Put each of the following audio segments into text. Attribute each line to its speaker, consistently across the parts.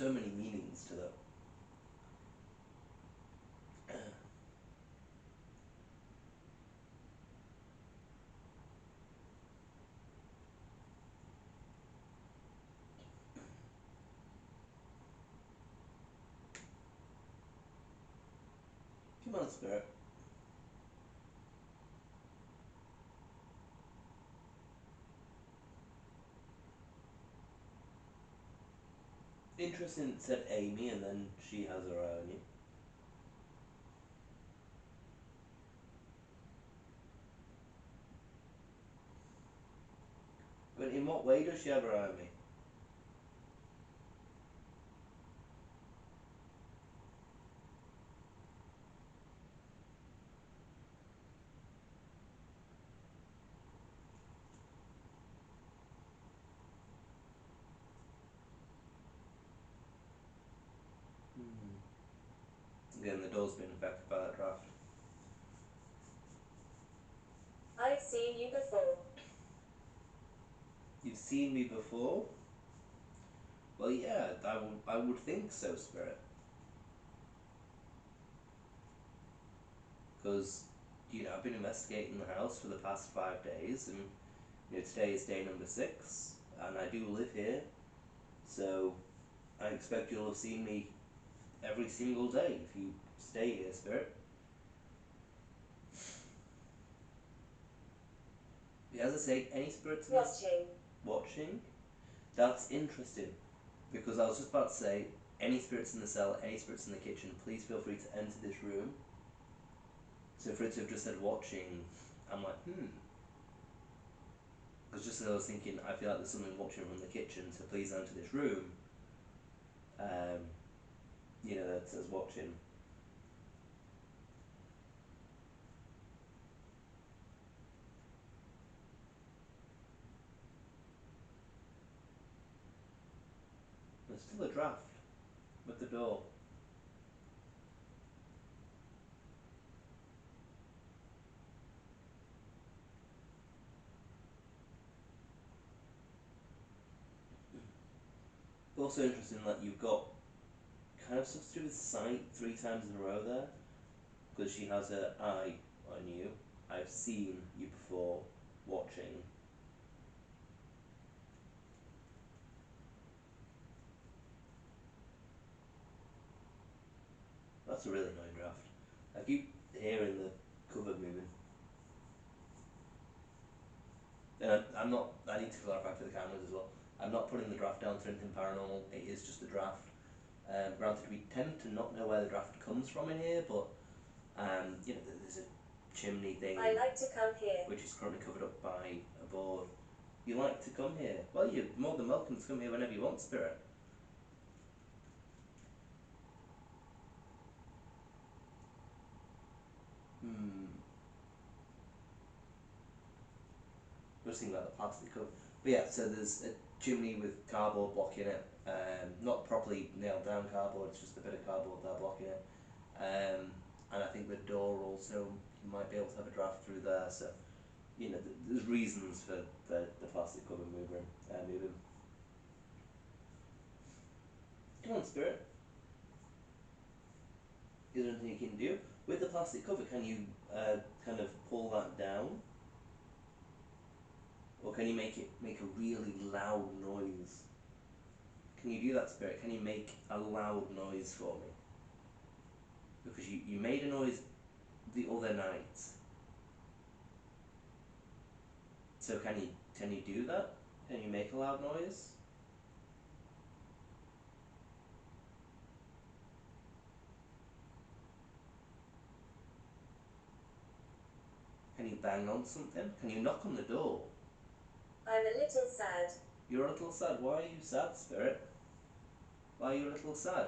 Speaker 1: so many meanings to that. Come on, spirit. Interesting, it said Amy and then she has her eye on you. But in what way does she have her eye on me? Again, the door's been affected by that draft.
Speaker 2: I've seen you before.
Speaker 1: You've seen me before? Well, yeah, I would think so, Spirit. Because, I've been investigating the house for the past 5 days, and today is day number 6, and I do live here, so I expect you'll have seen me every single day if you stay here, Spirit. As I say, any spirits in this watching, that's interesting. Because I was just about to say, any spirits in the cell, any spirits in the kitchen, please feel free to enter this room. So for it to have just said watching, I'm like, Because just as I was thinking, I feel like there's someone watching from the kitchen, so please enter this room. That says watching. There's still a draft with the door. Also interesting that you've got kind of stuff to do with sight 3 times in a row there. Because she has her eye on you. I've seen you before watching. That's a really annoying draft. I keep hearing the cover moving. I'm not. I need to clarify for the cameras as well. I'm not putting the draft down to anything paranormal. It is just a draft. Granted, we tend to not know where the draft comes from in here, but there's a chimney thing.
Speaker 2: I like to come here.
Speaker 1: Which is currently covered up by a board. You like to come here? Well, you're more than welcome to come here whenever you want, Spirit. Just thinking about the plastic cover. But yeah, so there's a chimney with cardboard blocking it. Not properly nailed down cardboard, it's just a bit of cardboard there blocking it. And I think the door also, you might be able to have a draft through there. So, there's reasons for the plastic cover moving. Come on, Spirit. Is there anything you can do? With the plastic cover, can you kind of pull that down? Or can you make a really loud noise? Can you do that, Spirit? Can you make a loud noise for me? Because you made a noise the other night. So can you do that? Can you make a loud noise? Can you bang on something? Can you knock on the door?
Speaker 2: I'm a little sad.
Speaker 1: You're a little sad. Why are you sad, Spirit? Why are you a little sad?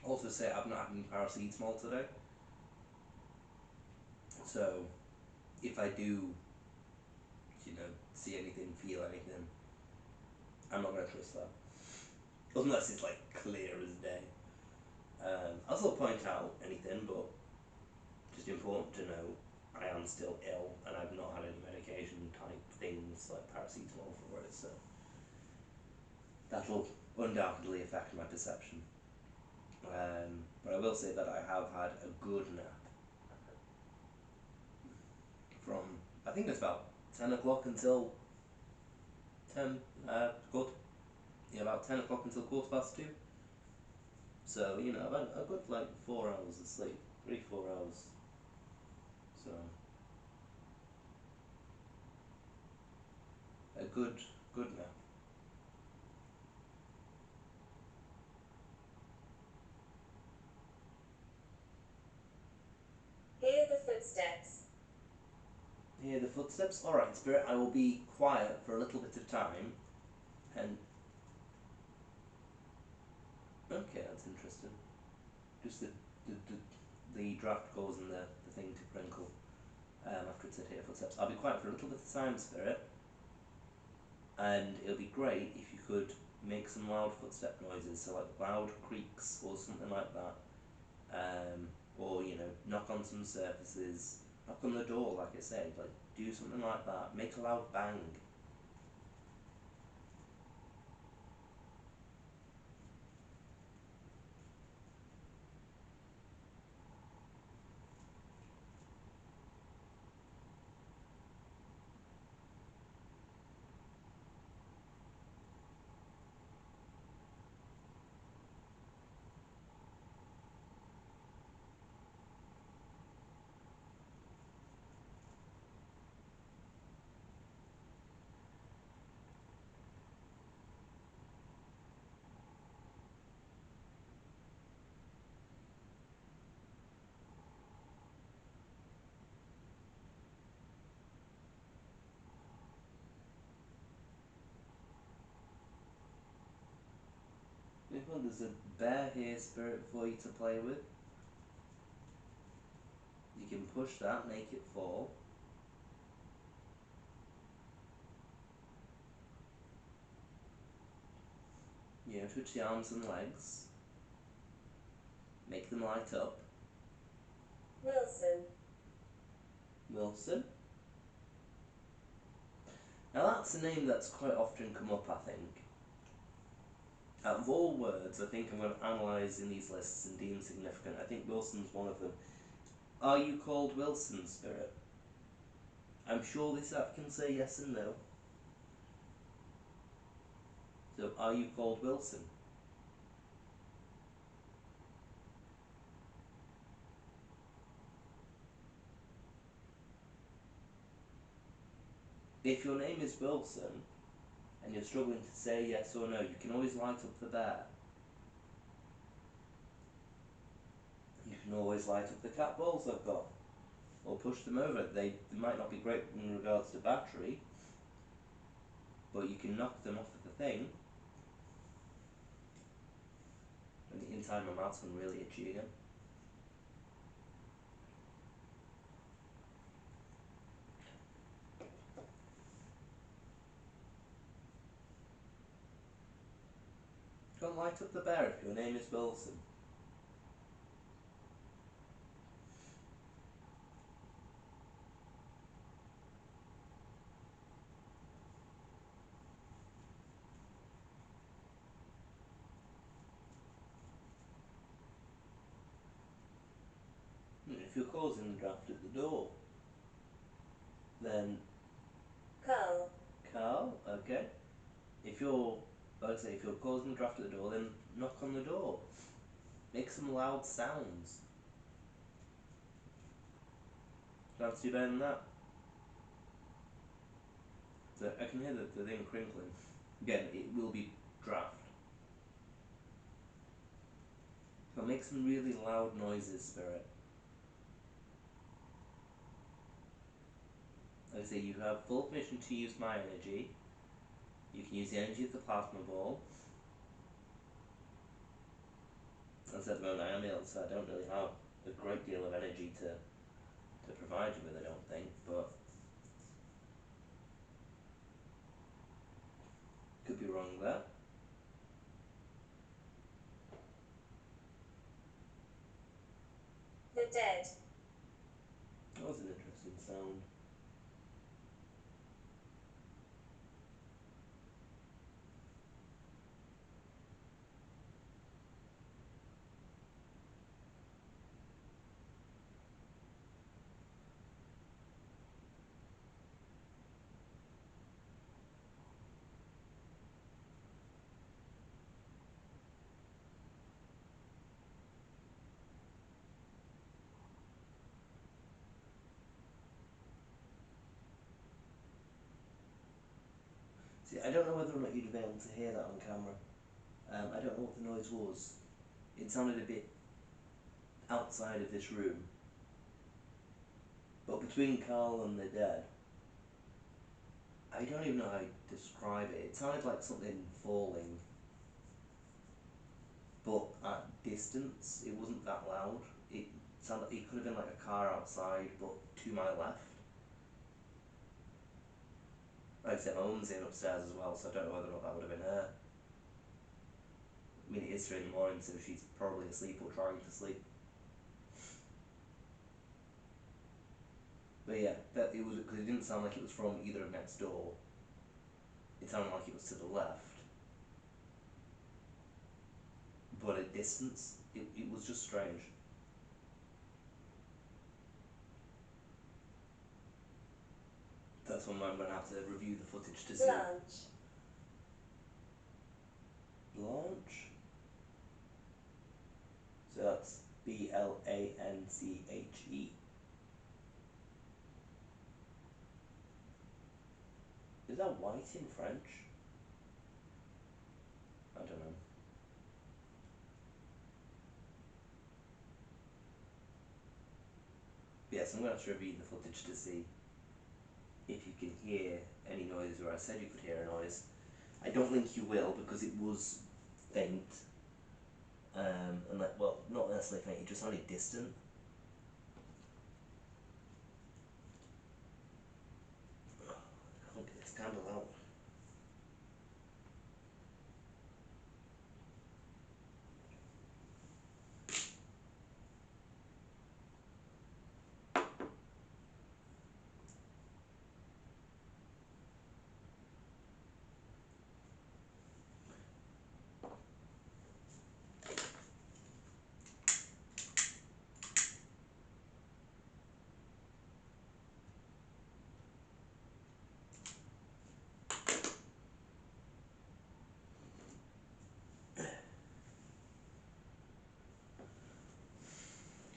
Speaker 1: Also say I've not had paracetamol today. So if I do see anything, feel anything. I'm not going to trust that. Unless it's like clear as day. I'll still point out anything, but just important to know I am still ill and I've not had any medication type things like paracetamol for it, so that'll undoubtedly affect my perception. But I will say that I have had a good nap from, I think it's about 10 o'clock until 10, about 10 o'clock until 2:15. So, I've had a good 4 hours of sleep, 3-4 hours. So, a good nap.
Speaker 2: Hear the footsteps.
Speaker 1: Hear the footsteps? Alright, Spirit, I will be quiet for a little bit of time. And. Okay, that's interesting. Just the draft goes in the thing to crinkle after it said hear footsteps. I'll be quiet for a little bit of time, Spirit. And it'll be great if you could make some loud footstep noises, so like loud creaks or something like that. Or, knock on some surfaces, knock on the door, like I said, do something like that. Make a loud bang. Well, there's a bear here, Spirit, for you to play with. You can push that, make it fall. Twitch the arms and legs. Make them light up.
Speaker 2: Wilson.
Speaker 1: Wilson. Now that's a name that's quite often come up, I think. Out of all words, I think I'm going to analyse in these lists and deem significant. I think Wilson's one of them. Are you called Wilson, Spirit? I'm sure this app can say yes and no. So, are you called Wilson? If your name is Wilson, and you're struggling to say yes or no, you can always light up the bear. You can always light up the cat balls I've got. Or push them over. They might not be great in regards to battery, but you can knock them off of the thing. And in time my mouth's gone really itchy again. Go and light up the bear if your name is Wilson. And if you're causing the draft at the door, then Carl, okay. If you're causing the draft at the door, then knock on the door. Make some loud sounds. Can't do better than that. So I can hear the thing crinkling. Again, it will be draft. But make some really loud noises, Spirit. Like I say, you have full permission to use my energy. You can use the energy of the plasma ball. As at the moment I am ill, so I don't really have a great deal of energy to provide you with, I don't think, but there.
Speaker 2: The dead.
Speaker 1: That was an interesting sound. See, I don't know whether or not you'd have been able to hear that on camera. I don't know what the noise was. It sounded a bit outside of this room. But between Carl and the dead, I don't even know how to describe it. It sounded like something falling, but at distance. It wasn't that loud. It sounded. It could have been like a car outside, but to my left. Like I said, my mum's in upstairs as well, so I don't know whether or not that would have been her. I mean, it is 3 in the morning, so she's probably asleep or trying to sleep. But yeah, that it was because it didn't sound like it was from either of next door. It sounded like it was to the left, but at distance, it was just strange. That's one I'm going to have to review the footage to see.
Speaker 2: Blanche.
Speaker 1: Blanche? So that's Blanche. Is that white in French? I don't know. Yes, I'm going to have to review the footage to see if you can hear any noise where I said you could hear a noise. I don't think you will because it was faint. And like, well, not necessarily faint, it just sounded distant. I can't get this candle out.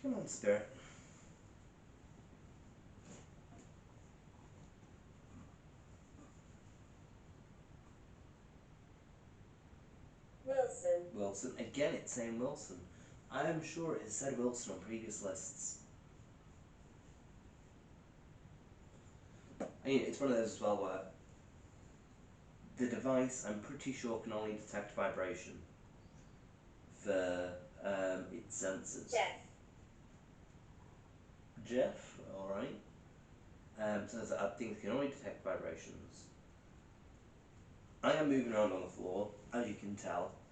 Speaker 1: Come on, spirit.
Speaker 2: Wilson.
Speaker 1: Wilson. Again, it's saying Wilson. I am sure it has said Wilson on previous lists. I mean, it's one of those as well where the device, I'm pretty sure, can only detect vibration for its sensors.
Speaker 2: Jeff.
Speaker 1: Jeff, alright. So I think it can only detect vibrations. I am moving around on the floor, as you can tell.